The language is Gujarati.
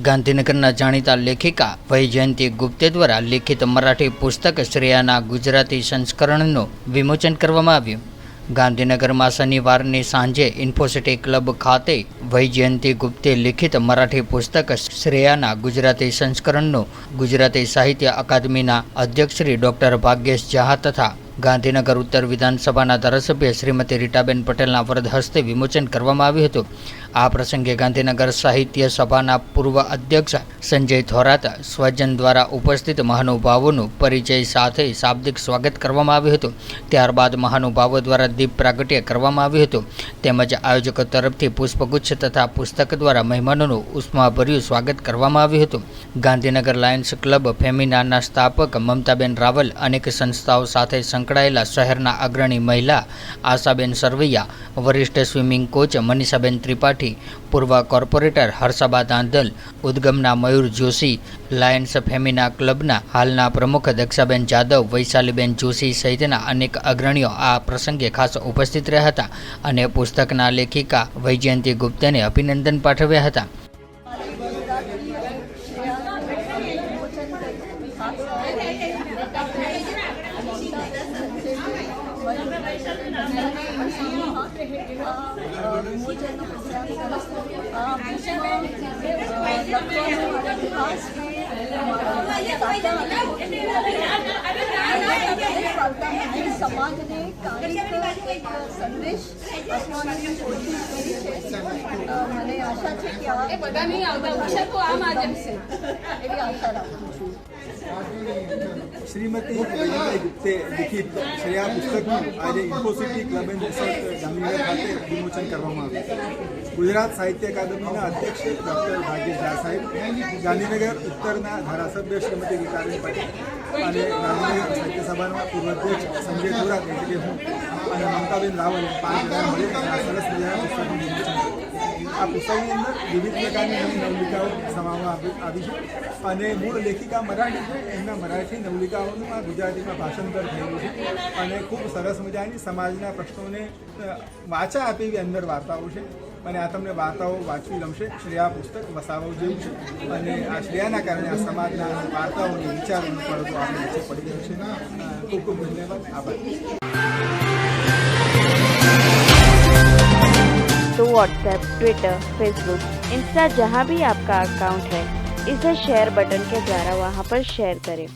ગાંધીનગરના જાણીતા લેખિકા વૈજયંતી ગુપ્તે દ્વારા લિખિત મરાઠી પુસ્તક શ્રેયાના ગુજરાતી સંસ્કરણનું વિમોચન કરવામાં આવ્યું. ગાંધીનગરમાં શનિવારની સાંજે ઇન્ફોસિટી ક્લબ ખાતે વૈજયંતી ગુપ્તે લિખિત મરાઠી પુસ્તક શ્રેયાના ગુજરાતી સંસ્કરણનું ગુજરાતી સાહિત્ય અકાદમીના અધ્યક્ષ શ્રી ડૉક્ટર ભાગ્યેશ ઝા તથા ગાંધીનગર ઉત્તર વિધાનસભાના ધારાસભ્ય શ્રીમતી રીટાબેન પટેલના વરદ હસ્તે વિમોચન કરવામાં આવ્યું હતું. આ પ્રસંગે ગાંધીનગર સાહિત્ય સભાના પૂર્વ અધ્યક્ષ સંજય થોરાત સ્વજન દ્વારા ઉપસ્થિત મહાનુભાવોનું પરિચય સાથે શાબ્દિક સ્વાગત કરવામાં આવ્યું હતું. ત્યારબાદ મહાનુભાવો દ્વારા દીપ પ્રાગટ્ય કરવામાં આવ્યું હતું. તેમજ આયોજકો તરફથી પુષ્પગુચ્છ તથા પુસ્તક દ્વારા મહેમાનોનું ઉષ્માભર્યું સ્વાગત કરવામાં આવ્યું હતું. ગાંધીનગર લાયન્સ ક્લબ ફેમિનાના સ્થાપક મમતાબેન રાવલ, અનેક સંસ્થાઓ સાથે સંકળાયેલા શહેરના અગ્રણી મહિલા આશાબેન સરવૈયા, વરિષ્ઠ સ્વિમિંગ કોચ મનીષાબેન ત્રિપાઠી, પૂર્વ કોર્પોરેટર હર્ષાબા દાંધલ, ઉદ્ગમના મયુર જોશી, લાયન્સ ફેમિના ક્લબના હાલના પ્રમુખ દક્ષાબેન જાદવ, વૈશાલીબેન જોશી સહિતના અનેક અગ્રણીઓ આ પ્રસંગે ખાસ ઉપસ્થિત રહ્યા હતા અને પુસ્તકના લેખિકા વૈજયંતી ગુપ્તેને અભિનંદન પાઠવ્યા હતા. समाज ने एक संदेश આપવાની કોશિશ કરી છે. મને આશા છે કે આ બધા નહીં આવતા અક્ષર તો આ માધ્યમ છે એવી આશા રાખું છું. श्रीमती वैजयंती गुप्ते लिखित श्रेया पुस्तकનું આજે Infocity club and research Gandhinagar ખાતે વિમોચન કરવામાં આવ્યું. ગુજરાત સાહિત્ય અકાદમીના અધ્યક્ષ ડૉક્ટર ભાગ્યેશ ઝા સાહેબ, ગાંધીનગર ઉત્તરના ધારાસભ્ય શ્રીમતી રીટાબેન પટેલ અને ગાંધીનગર સાહિત્ય સભાના પૂર્વ અધ્યક્ષ સંજય થોરાત એટલે કે હું અને મમતાબેન રાવલ 5 જણા મળી આ સરસ મજાના પુસ્તકનું વિમોચન કર્યું. આ પુસ્તકની અંદર વિવિધ પ્રકારની નવી નવલિકાઓ સમાવવામાં આવી છે અને મૂળ લેખિકા મરાઠી છે, એમના મરાઠી નવલિકાઓનું આ ગુજરાતીમાં ભાષાંતર થયેલું છે અને ખૂબ સરસ મજાની સમાજના પ્રશ્નોને વાચા આપે એવી અંદર વાર્તાઓ છે અને આ તમને વાર્તાઓ વાંચવી ગમશે. શ્રેયા પુસ્તક વસાવવા જેવું છે અને આ શ્રેયાના કારણે આ સમાજના વાર્તાઓની વિચારોની પડતો આપણે નીચે પડી ગયો છે. ખૂબ ખૂબ ધન્યવાદ, આભાર. तो व्हाट्सएप, ट्विटर, फेसबुक, इंस्टा जहाँ भी आपका अकाउंट है, इसे शेयर बटन के द्वारा वहाँ पर शेयर करें.